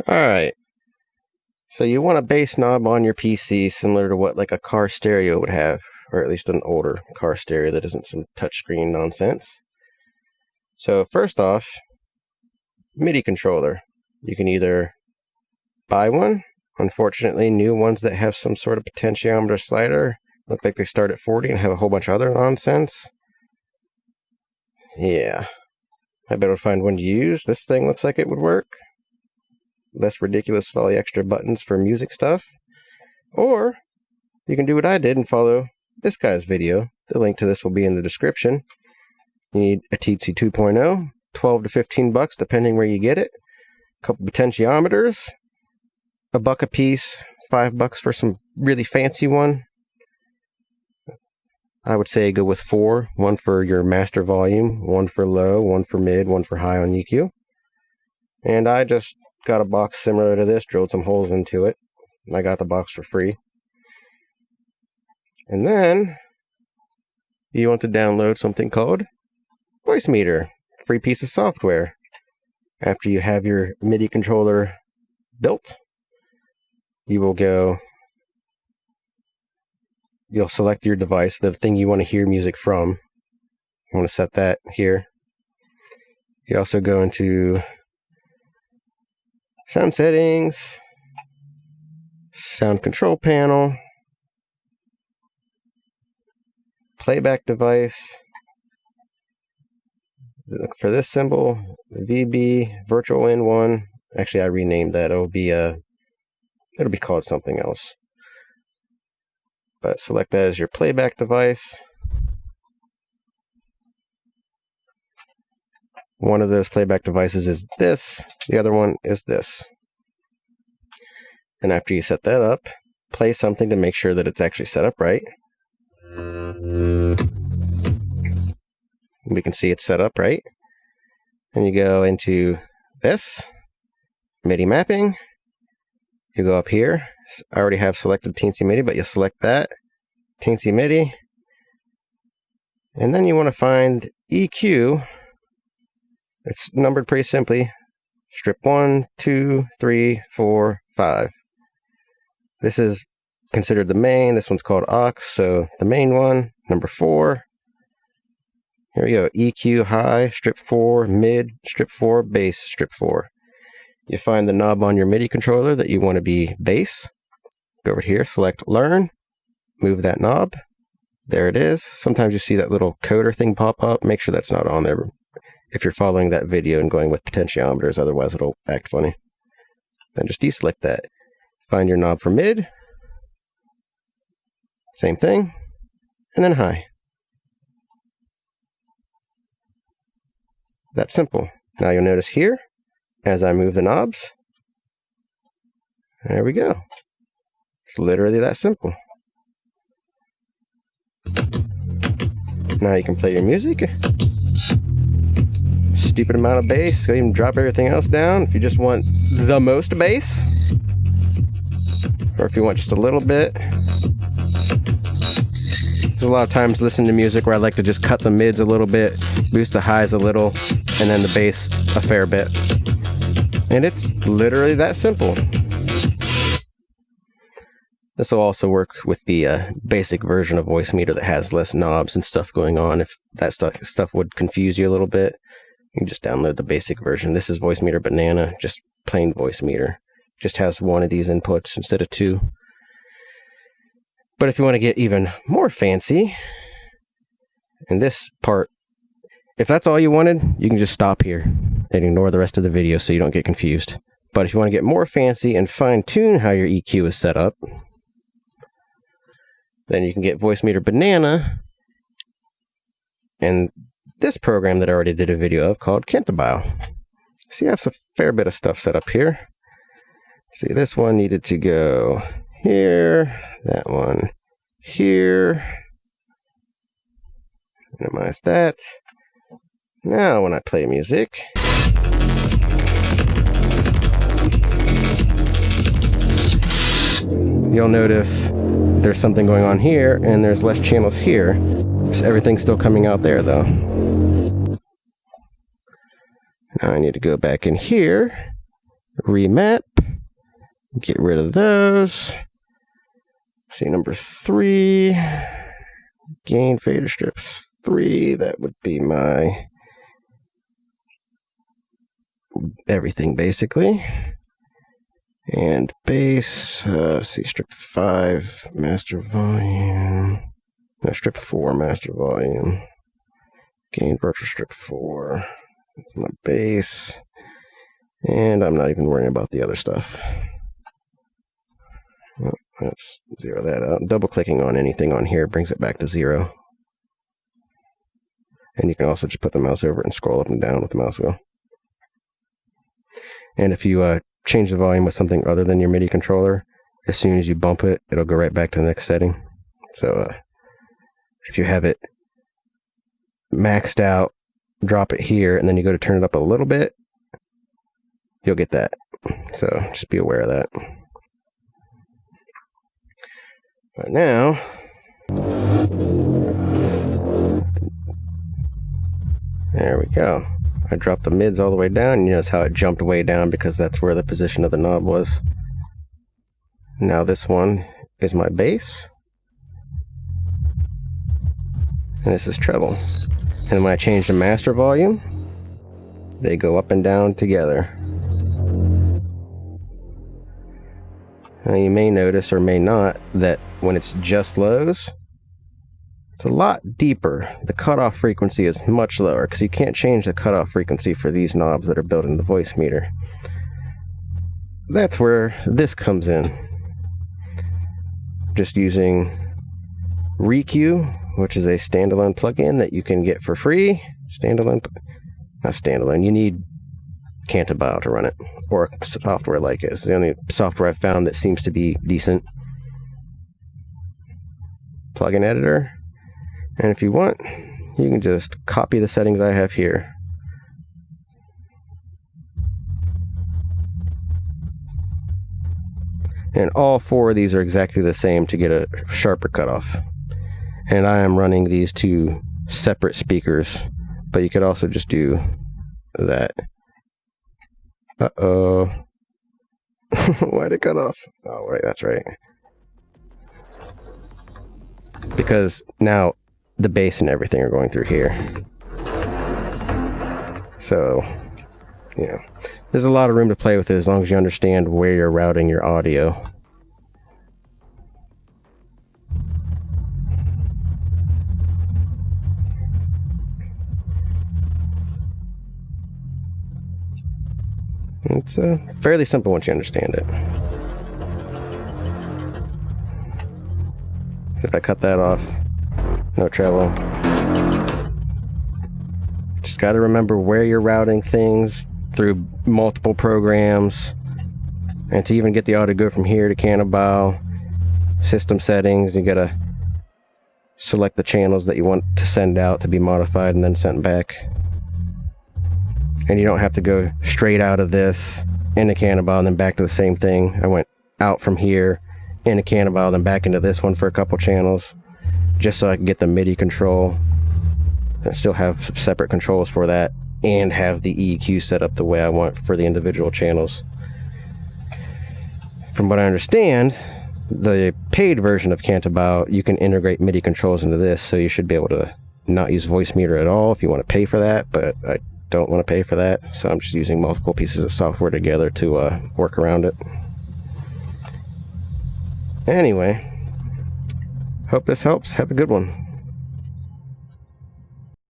Alright, so you want a bass knob on your PC similar to what like a car stereo would have, or at least an older car stereo that isn't some touchscreen nonsense. So first off, MIDI controller. You can either buy one. Unfortunately, new ones that have some sort of potentiometer slider look like they start at 40 and have a whole bunch of other nonsense. Yeah, I better find one to use. This thing looks like it would work. Less ridiculous with all the extra buttons for music stuff. Or you can do what I did and follow this guy's video. The link to this will be in the description. You need a Teensy 2.0, 12 to 15 bucks depending where you get it. A couple potentiometers, $1 a piece, $5 for some really fancy one. I would say go with 4, one for your master volume, one for low, one for mid, one for high on EQ. And I just got a box similar to this, drilled some holes into it. I got the box for free. And then you want to download something called Voicemeeter, free piece of software. After you have your MIDI controller built, you'll select your device, the thing you want to hear music from. You want to set that here. You also go into sound settings, sound control panel, playback device. Look for this symbol, VB, virtual in one. Actually, I renamed that. It'll be called something else. But select that as your playback device. One of those playback devices is this. The other one is this. And after you set that up, play something to make sure that it's actually set up right. We can see it's set up right. And you go into this, MIDI mapping. You go up here. I already have selected Teensy MIDI, but you select that, Teensy MIDI. And then you want to find EQ. It's numbered pretty simply. Strip 1, 2, 3, 4, 5. This is considered the main. This one's called aux, so the main one, number 4. Here we go. EQ high, strip 4, mid, strip 4, bass, strip 4. You find the knob on your MIDI controller that you want to be bass. Go over here, select learn, move that knob. There it is. Sometimes you see that little coder thing pop up. Make sure that's not on there if you're following that video and going with potentiometers, otherwise it'll act funny. Then just deselect that. Find your knob for mid. Same thing. And then high. That's simple. Now you'll notice here, as I move the knobs, there we go. It's literally that simple. Now you can play your music. Stupid amount of bass. Go even drop everything else down if you just want the most bass. Or if you want just a little bit. There's a lot of times listening to music where I like to just cut the mids a little bit, boost the highs a little, and then the bass a fair bit. And it's literally that simple. This will also work with the basic version of Voicemeeter that has less knobs and stuff going on. If that stuff would confuse you a little bit, you can just download the basic version. This is Voicemeeter Banana, just plain Voicemeeter. Just has one of these inputs instead of 2. But if you want to get even more fancy, and this part, if that's all you wanted, you can just stop here and ignore the rest of the video so you don't get confused. But if you want to get more fancy and fine-tune how your EQ is set up, then you can get Voicemeeter Banana and this program that I already did a video of called Cantabile. See, I have a fair bit of stuff set up here. See, this one needed to go here, that one here. Minimize that. Now when I play music, you'll notice there's something going on here and there's less channels here. So everything's still coming out there though. Now I need to go back in here, remap, Get rid of those. See, number 3. Gain fader strip 3. That would be my everything, basically. And bass, see, strip 5, master volume. No, strip 4, master volume. Gain virtual strip 4. That's my bass. And I'm not even worrying about the other stuff. Let's zero that out. Double clicking on anything on here brings it back to 0. And you can also just put the mouse over it and scroll up and down with the mouse wheel. And if you change the volume with something other than your MIDI controller, as soon as you bump it, it'll go right back to the next setting. So if you have it maxed out, drop it here, and then you go to turn it up a little bit, you'll get that. So just be aware of that. But now, there we go. I dropped the mids all the way down, and you notice how it jumped way down because that's where the position of the knob was. Now this one is my bass, and this is treble. And when I change the master volume, they go up and down together. Now you may notice, or may not, that when it's just lows, it's a lot deeper. The cutoff frequency is much lower because you can't change the cutoff frequency for these knobs that are built in the voice meter. That's where this comes in. Just using ReQ, which is a standalone plugin that you can get for free. Not standalone. You need Cantabile to run it, or software like it. It's the only software I've found that seems to be decent. Plugin editor. And if you want, you can just copy the settings I have here. And all 4 of these are exactly the same to get a sharper cutoff. And I am running these 2 separate speakers, but you could also just do that. Uh-oh. Why'd it cut off? Oh, right, that's right. Because now the bass and everything are going through here. So, yeah. There's a lot of room to play with it as long as you understand where you're routing your audio. It's fairly simple once you understand it. So if I cut that off, no treble. Just got to remember where you're routing things through multiple programs. And to even get the audio to go from here to Cantabile, system settings, you got to select the channels that you want to send out to be modified and then sent back. And you don't have to go straight out of this into Cantabile and then back to the same thing. I went out from here into Cantabile, then back into this one for a couple channels, just so I can get the MIDI control and still have separate controls for that, and have the EQ set up the way I want for the individual channels. From what I understand, the paid version of Cantabile, you can integrate MIDI controls into this, so you should be able to not use voice meter at all if you want to pay for that, but I don't want to pay for that, so I'm just using multiple pieces of software together to work around it. Anyway, hope this helps. Have a good one.